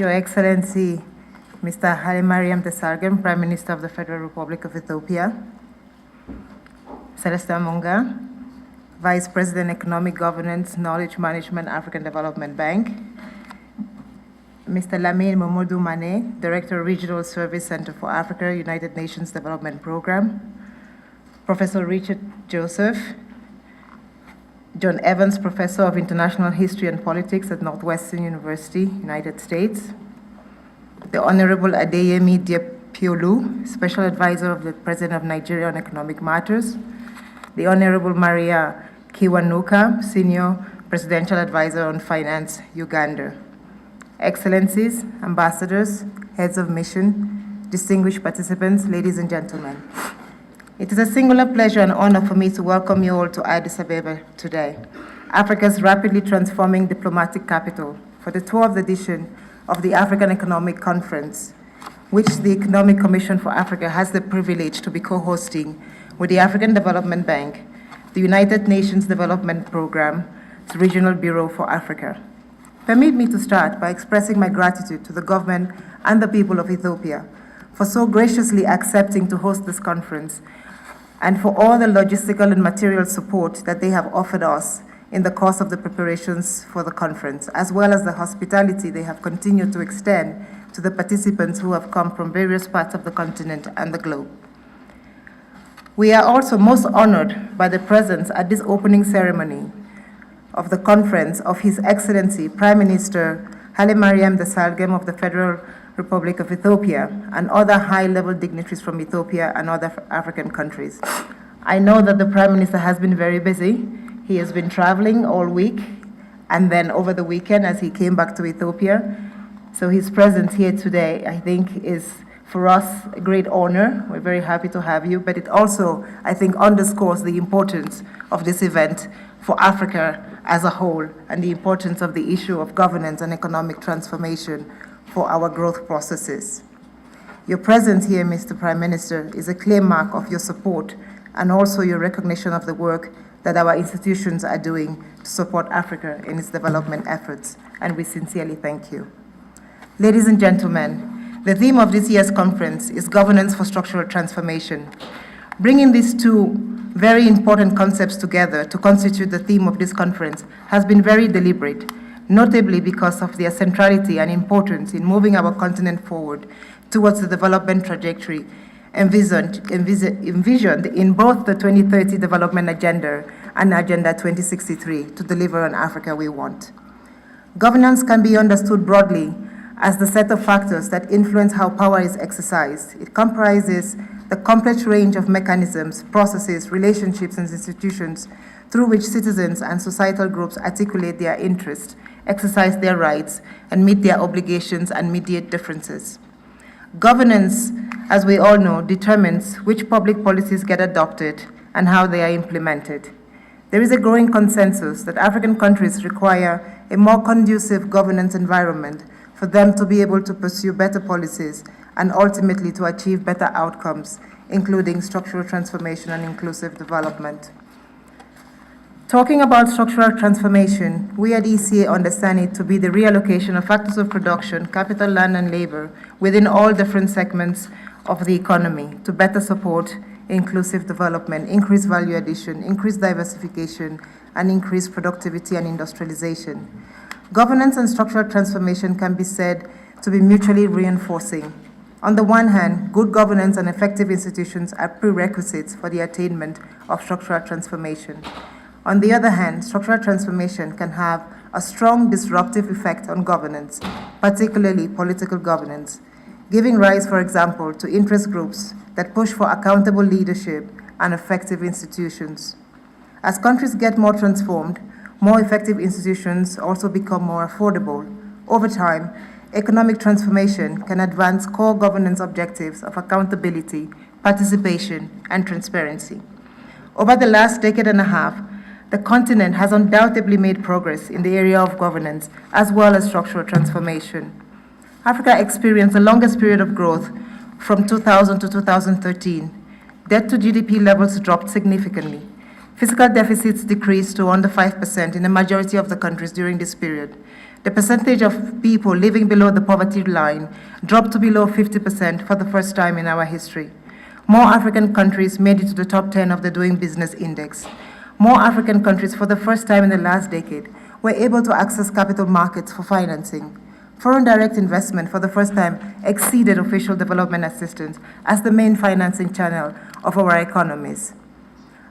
Your Excellency, Mr. Haile Mariam Desalegn, Prime Minister of the Federal Republic of Ethiopia, Celeste Amonga, Vice President, Economic Governance, Knowledge Management, African Development Bank, Mr. Lamine Mamadou Mane, Director, Regional Service Center for Africa, United Nations Development Program, Professor Richard Joseph, John Evans, Professor of International History and Politics at Northwestern University, United States, the Honorable Adeyemi Diapiolu, Special Advisor of the President of Nigeria on Economic Matters, the Honorable Maria Kiwanuka, Senior Presidential Advisor on Finance, Uganda. Excellencies, ambassadors, heads of mission, distinguished participants, ladies and gentlemen. It is a singular pleasure and honor for me to welcome you all to Addis Ababa today, Africa's rapidly transforming diplomatic capital, for the 12th edition of the African Economic Conference, which the Economic Commission for Africa has the privilege to be co-hosting with the African Development Bank, the United Nations Development Programme's Regional Bureau for Africa. Permit me to start by expressing my gratitude to the government and the people of Ethiopia for so graciously accepting to host this conference and for all the logistical and material support that they have offered us in the course of the preparations for the conference, as well as the hospitality they have continued to extend to the participants who have come from various parts of the continent and the globe. We are also most honored by the presence at this opening ceremony of the conference of His Excellency Prime Minister Haile Mariam Desalegn of the Federal Republic of Ethiopia and other high-level dignitaries from Ethiopia and other African countries. I know that the Prime Minister has been very busy. He has been traveling all week and then over the weekend as he came back to Ethiopia. So his presence here today, I think, is for us a great honor. We're very happy to have you, but it also, I think, underscores the importance of this event for Africa as a whole and the importance of the issue of governance and economic transformation for our growth processes. Your presence here, Mr. Prime Minister, is a clear mark of your support and also your recognition of the work that our institutions are doing to support Africa in its development efforts, and we sincerely thank you. Ladies and gentlemen, the theme of this year's conference is Governance for Structural Transformation. Bringing these two very important concepts together to constitute the theme of this conference has been very deliberate, notably because of their centrality and importance in moving our continent forward towards the development trajectory envisioned in both the 2030 Development Agenda and Agenda 2063 to deliver on Africa we want. Governance can be understood broadly as the set of factors that influence how power is exercised. It comprises the complex range of mechanisms, processes, relationships, and institutions through which citizens and societal groups articulate their interests, exercise their rights, and meet their obligations and mediate differences. Governance, as we all know, determines which public policies get adopted and how they are implemented. There is a growing consensus that African countries require a more conducive governance environment for them to be able to pursue better policies and ultimately to achieve better outcomes, including structural transformation and inclusive development. Talking about structural transformation, we at ECA understand it to be the reallocation of factors of production, capital, land, and labor within all different segments of the economy to better support inclusive development, increase value addition, increase diversification, and increase productivity and industrialization. Governance and structural transformation can be said to be mutually reinforcing. On the one hand, good governance and effective institutions are prerequisites for the attainment of structural transformation. On the other hand, structural transformation can have a strong disruptive effect on governance, particularly political governance, giving rise, for example, to interest groups that push for accountable leadership and effective institutions. As countries get more transformed, more effective institutions also become more affordable. Over time, economic transformation can advance core governance objectives of accountability, participation, and transparency. Over the last decade and a half, the continent has undoubtedly made progress in the area of governance as well as structural transformation. Africa experienced the longest period of growth from 2000 to 2013. Debt to GDP levels dropped significantly. Fiscal deficits decreased to under 5% in the majority of the countries during this period. The percentage of people living below the poverty line dropped to below 50% for the first time in our history. More African countries made it to the top 10 of the Doing Business Index. More African countries, for the first time in the last decade, were able to access capital markets for financing. Foreign direct investment, for the first time, exceeded official development assistance as the main financing channel of our economies.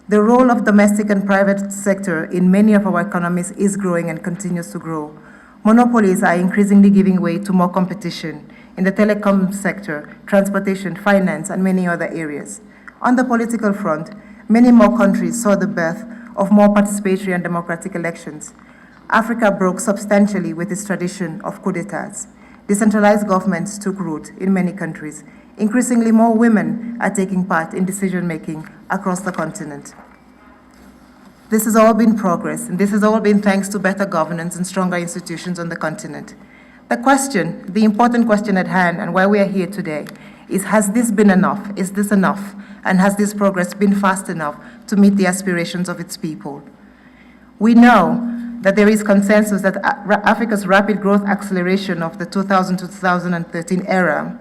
The role of domestic and private sector in many of our economies is growing and continues to grow. Monopolies are increasingly giving way to more competition in the telecom sector, transportation, finance, and many other areas. On the political front, many more countries saw the birth of more participatory and democratic elections. Africa broke substantially with its tradition of coup d'etats. Decentralized governments took root in many countries. Increasingly more women are taking part in decision-making across the continent. This has all been progress, and this has all been thanks to better governance and stronger institutions on the continent. The important question at hand, and why we are here today, is has this been enough? Is this enough? And has this progress been fast enough to meet the aspirations of its people? We know that there is consensus that Africa's rapid growth acceleration of the 2000 to 2013 era,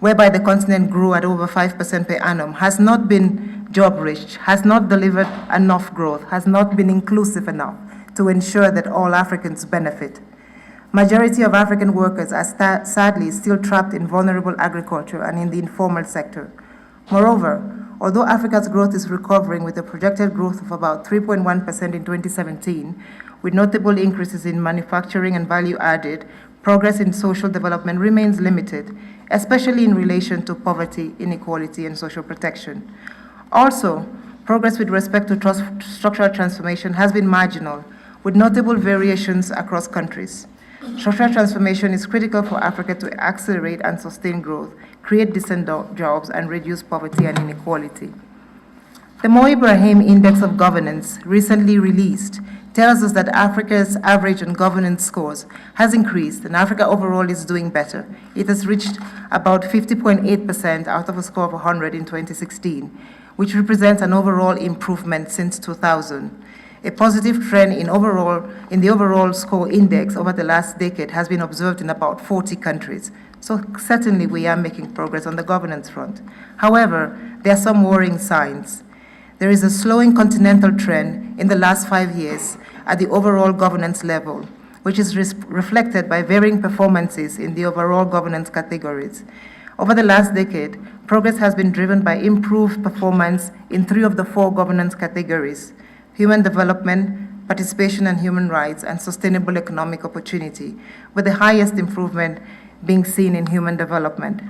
whereby the continent grew at over 5% per annum, has not been job-rich, has not delivered enough growth, has not been inclusive enough to ensure that all Africans benefit. Majority of African workers are sadly still trapped in vulnerable agriculture and in the informal sector. Moreover, although Africa's growth is recovering with a projected growth of about 3.1% in 2017, with notable increases in manufacturing and value added, progress in social development remains limited, especially in relation to poverty, inequality, and social protection. Also, progress with respect to structural transformation has been marginal, with notable variations across countries. Structural transformation is critical for Africa to accelerate and sustain growth, create decent jobs, and reduce poverty and inequality. The Mo Ibrahim Index of Governance, recently released, tells us that Africa's average on governance scores has increased, and Africa overall is doing better. It has reached about 50.8% out of a score of 100 in 2016, which represents an overall improvement since 2000. A positive trend in the overall score index over the last decade has been observed in about 40 countries. So certainly we are making progress on the governance front. However, there are some worrying signs. There is a slowing continental trend in the last 5 years at the overall governance level, which is reflected by varying performances in the overall governance categories. Over the last decade, progress has been driven by improved performance in 3 of the 4 governance categories: human development, participation and human rights, and sustainable economic opportunity, with the highest improvement being seen in human development.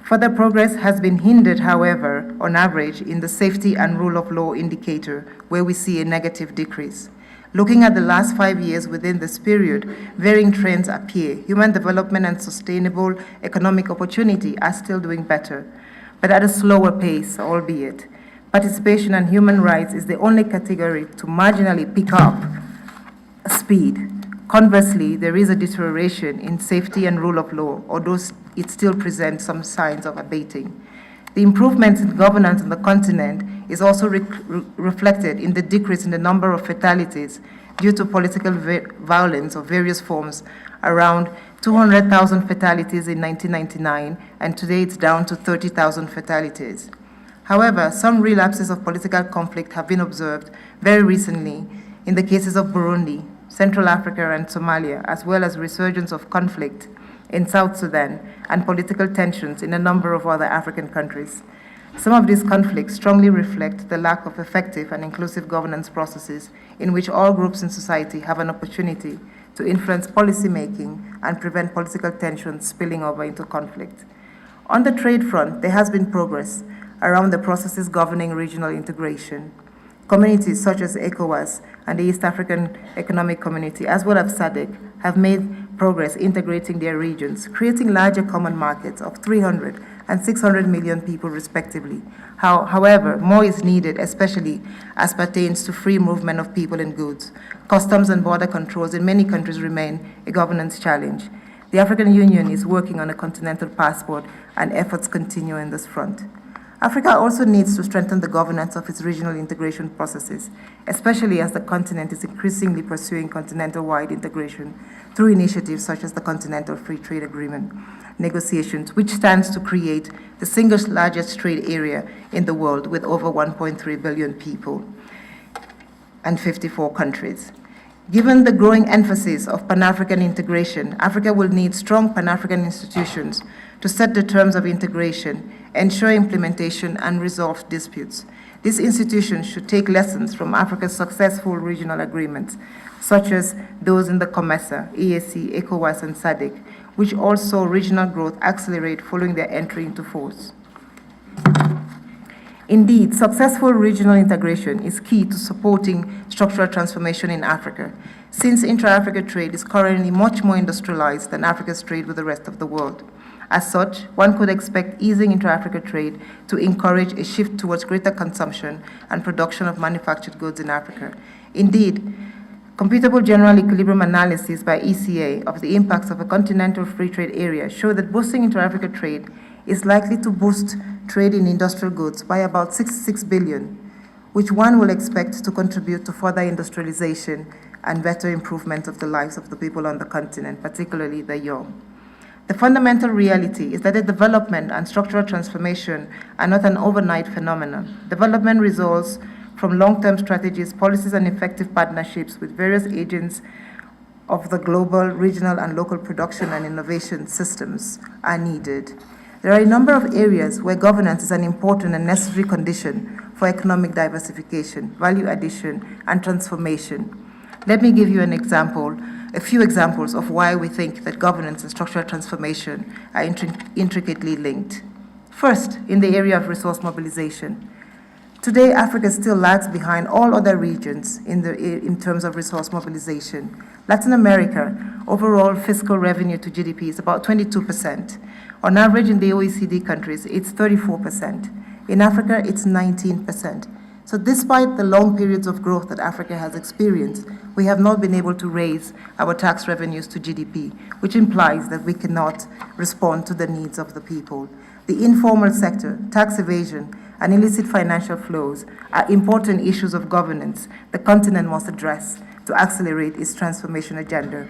Further progress has been hindered, however, on average, in the safety and rule of law indicator, where we see a negative decrease. Looking at the last 5 years within this period, varying trends appear. Human development and sustainable economic opportunity are still doing better, but at a slower pace, albeit. Participation and human rights is the only category to marginally pick up speed. Conversely, there is a deterioration in safety and rule of law, although it still presents some signs of abating. The improvements in governance on the continent is also reflected in the decrease in the number of fatalities due to political violence of various forms, around 200,000 fatalities in 1999, and today it's down to 30,000 fatalities. However, some relapses of political conflict have been observed very recently in the cases of Burundi, Central Africa, and Somalia, as well as resurgence of conflict in South Sudan and political tensions in a number of other African countries. Some of these conflicts strongly reflect the lack of effective and inclusive governance processes in which all groups in society have an opportunity to influence policy making and prevent political tensions spilling over into conflict. On the trade front, there has been progress around the processes governing regional integration. Communities such as ECOWAS and the East African Economic Community, as well as SADC, have made progress integrating their regions, creating larger common markets of 300 and 600 million people respectively. However, more is needed, especially as pertains to free movement of people and goods. Customs and border controls in many countries remain a governance challenge. The African Union is working on a continental passport, and efforts continue in this front. Africa also needs to strengthen the governance of its regional integration processes, especially as the continent is increasingly pursuing continental-wide integration through initiatives such as the Continental Free Trade Agreement negotiations, which stands to create the single largest trade area in the world with over 1.3 billion people and 54 countries. Given the growing emphasis of Pan-African integration, Africa will need strong Pan-African institutions to set the terms of integration, ensure implementation, and resolve disputes. These institutions should take lessons from Africa's successful regional agreements, such as those in the COMESA, AEC, ECOWAS, and SADC, which also saw regional growth accelerate following their entry into force. Indeed, successful regional integration is key to supporting structural transformation in Africa, since intra-Africa trade is currently much more industrialized than Africa's trade with the rest of the world. As such, one could expect easing intra-Africa trade to encourage a shift towards greater consumption and production of manufactured goods in Africa. Indeed, computable general equilibrium analysis by ECA of the impacts of a continental free trade area show that boosting intra-Africa trade is likely to boost trade in industrial goods by about 66 billion, which one will expect to contribute to further industrialization and better improvement of the lives of the people on the continent, particularly the young. The fundamental reality is that the development and structural transformation are not an overnight phenomenon. Development results from long-term strategies, policies, and effective partnerships with various agents of the global, regional, and local production and innovation systems are needed. There are a number of areas where governance is an important and necessary condition for economic diversification, value addition, and transformation. Let me give you a few examples of why we think that governance and structural transformation are intricately linked. First, in the area of resource mobilization. Today, Africa still lags behind all other regions in terms of resource mobilization. Latin America, overall fiscal revenue to GDP is about 22%. On average, in the OECD countries, it's 34%. In Africa, it's 19%. So despite the long periods of growth that Africa has experienced, we have not been able to raise our tax revenues to GDP, which implies that we cannot respond to the needs of the people. The informal sector, tax evasion, and illicit financial flows are important issues of governance the continent must address to accelerate its transformation agenda.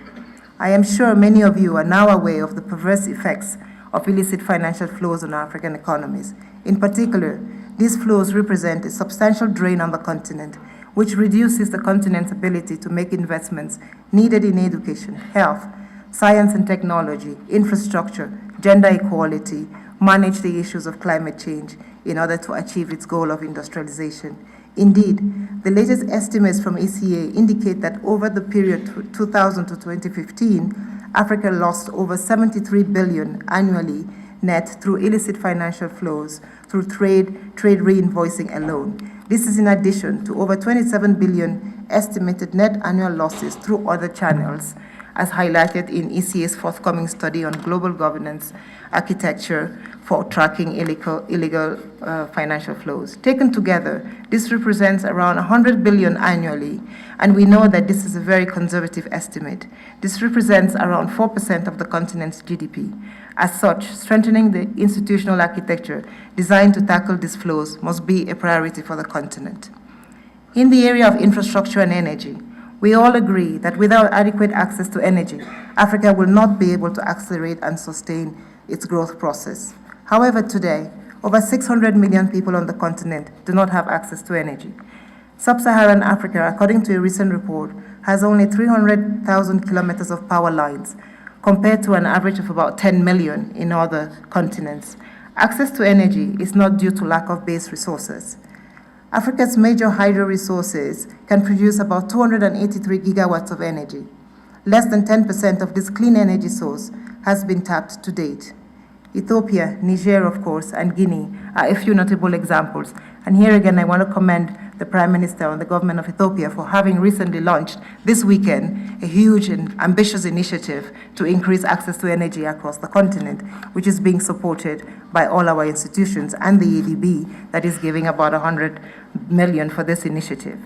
I am sure many of you are now aware of the perverse effects of illicit financial flows on African economies. In particular, these flows represent a substantial drain on the continent, which reduces the continent's ability to make investments needed in education, health, science and technology, infrastructure, gender equality, manage the issues of climate change in order to achieve its goal of industrialization. Indeed, the latest estimates from ECA indicate that over the period 2000 to 2015, Africa lost over 73 billion annually net through illicit financial flows, through trade reinvoicing alone. This is in addition to over 27 billion estimated net annual losses through other channels, as highlighted in ECA's forthcoming study on global governance architecture for tracking illegal financial flows. Taken together, this represents around 100 billion annually, and we know that this is a very conservative estimate. This represents around 4% of the continent's GDP. As such, strengthening the institutional architecture designed to tackle these flows must be a priority for the continent. In the area of infrastructure and energy, we all agree that without adequate access to energy, Africa will not be able to accelerate and sustain its growth process. However, today, over 600 million people on the continent do not have access to energy. Sub-Saharan Africa, according to a recent report, has only 300,000 kilometers of power lines, compared to an average of about 10 million in other continents. Access to energy is not due to lack of base resources. Africa's major hydro resources can produce about 283 gigawatts of energy. Less than 10% of this clean energy source has been tapped to date. Ethiopia, Niger, of course, and Guinea are a few notable examples. And here again, I want to commend the Prime Minister and the government of Ethiopia for having recently launched this weekend a huge and ambitious initiative to increase access to energy across the continent, which is being supported by all our institutions and the ADB that is giving about 100 million for this initiative.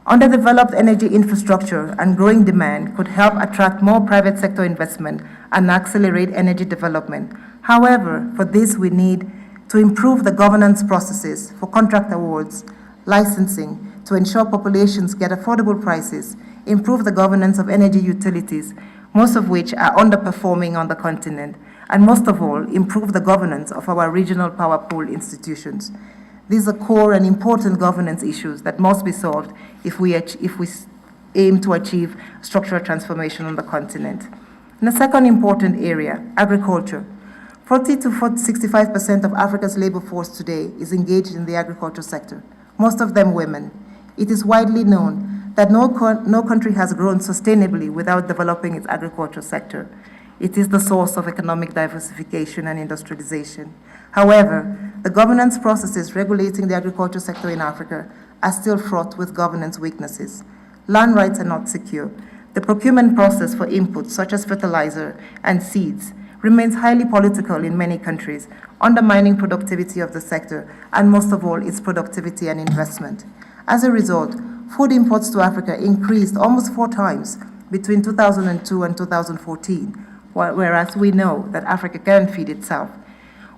Underdeveloped energy infrastructure and growing demand could help attract more private sector investment and accelerate energy development. However, for this we need to to improve the governance processes for contract awards, licensing, to ensure populations get affordable prices, improve the governance of energy utilities, most of which are underperforming on the continent, and most of all, improve the governance of our regional power pool institutions. These are core and important governance issues that must be solved if we aim to achieve structural transformation on the continent. And the second important area, agriculture. 40 to 65% of Africa's labor force today is engaged in the agriculture sector, most of them women. It is widely known that no country has grown sustainably without developing its agriculture sector. It is the source of economic diversification and industrialization. However, the governance processes regulating the agriculture sector in Africa are still fraught with governance weaknesses. Land rights are not secure. The procurement process for inputs such as fertilizer and seeds remains highly political in many countries, undermining productivity of the sector and most of all its productivity and investment. As a result, food imports to Africa increased almost 4 times between 2002 and 2014, whereas we know that Africa can feed itself.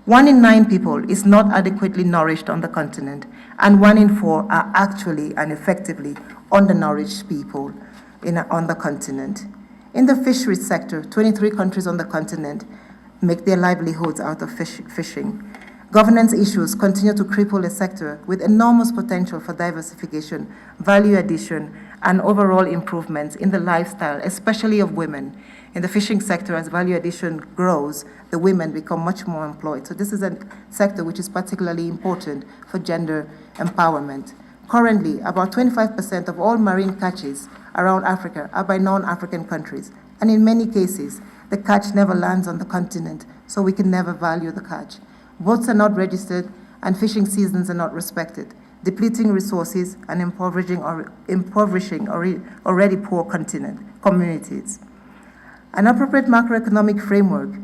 1 in 9 people is not adequately nourished on the continent, and 1 in 4 are actually and effectively undernourished people on the continent. In the fisheries sector, 23 countries on the continent make their livelihoods out of fishing. Governance issues continue to cripple a sector with enormous potential for diversification, value addition, and overall improvements in the lifestyle, especially of women. In the fishing sector, as value addition grows, the women become much more employed. So this is a sector which is particularly important for gender empowerment. Currently, about 25% of all marine catches around Africa are by non-African countries. And in many cases, the catch never lands on the continent, so we can never value the catch. Boats are not registered, and fishing seasons are not respected, depleting resources and impoverishing already poor communities. An appropriate macroeconomic framework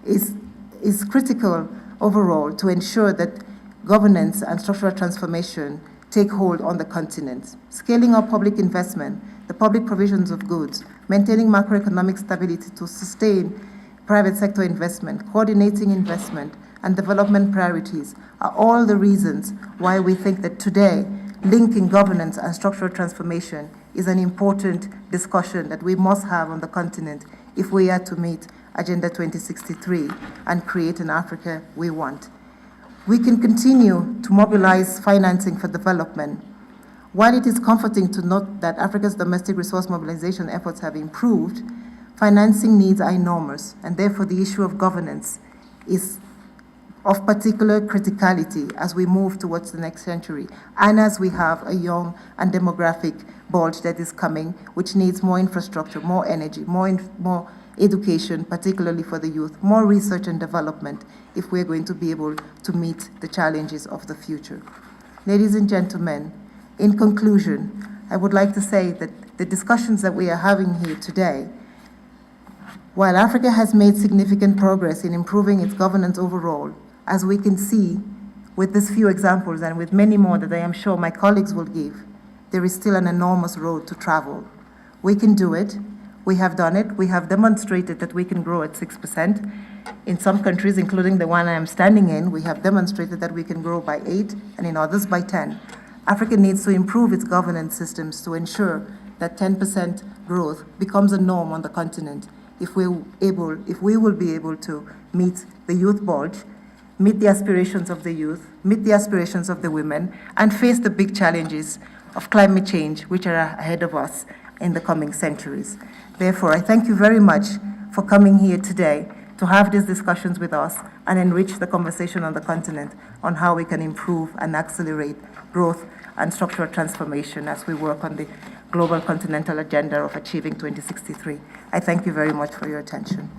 is critical overall to ensure that governance and structural transformation take hold on the continent. Scaling up public investment, the public provisions of goods, maintaining macroeconomic stability to sustain private sector investment, coordinating investment, and development priorities are all the reasons why we think that today, linking governance and structural transformation is an important discussion that we must have on the continent if we are to meet Agenda 2063 and create an Africa we want. We can continue to mobilize financing for development. While it is comforting to note that Africa's domestic resource mobilization efforts have improved, financing needs are enormous, and therefore the issue of governance is of particular criticality as we move towards the next century, and as we have a young and demographic bulge that is coming, which needs more infrastructure, more energy, more education, particularly for the youth, more research and development, if we're going to be able to meet the challenges of the future. Ladies and gentlemen, in conclusion, I would like to say that the discussions that we are having here today, while Africa has made significant progress in improving its governance overall, as we can see with these few examples and with many more that I am sure my colleagues will give, there is still an enormous road to travel. We can do it. We have done it. We have demonstrated that we can grow at 6%. In some countries, including the one I am standing in, we have demonstrated that we can grow by 8, and in others by 10. Africa needs to improve its governance systems to ensure that 10% growth becomes a norm on the continent if we will be able to meet the youth bulge, meet the aspirations of the youth, meet the aspirations of the women, and face the big challenges of climate change, which are ahead of us in the coming centuries. Therefore, I thank you very much for coming here today to have these discussions with us and enrich the conversation on the continent on how we can improve and accelerate growth and structural transformation as we work on the global continental agenda of achieving 2063. I thank you very much for your attention.